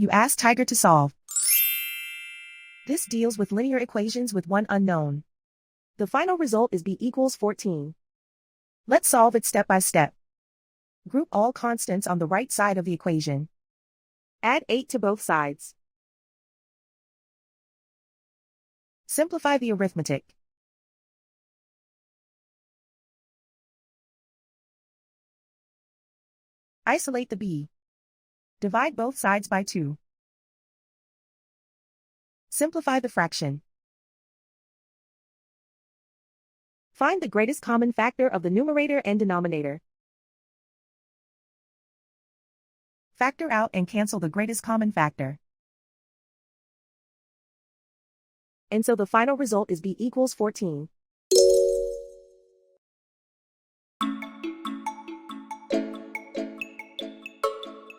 You ask Tiger to solve. This deals with linear equations with one unknown. The final result is b equals 14. Let's solve it step by step. Group all constants on the right side of the equation. Add 8 to both sides. Simplify the arithmetic. Isolate the b. Divide both sides by 2. Simplify the fraction. Find the greatest common factor of the numerator and denominator. Factor out and cancel the greatest common factor. And so the final result is b equals 14.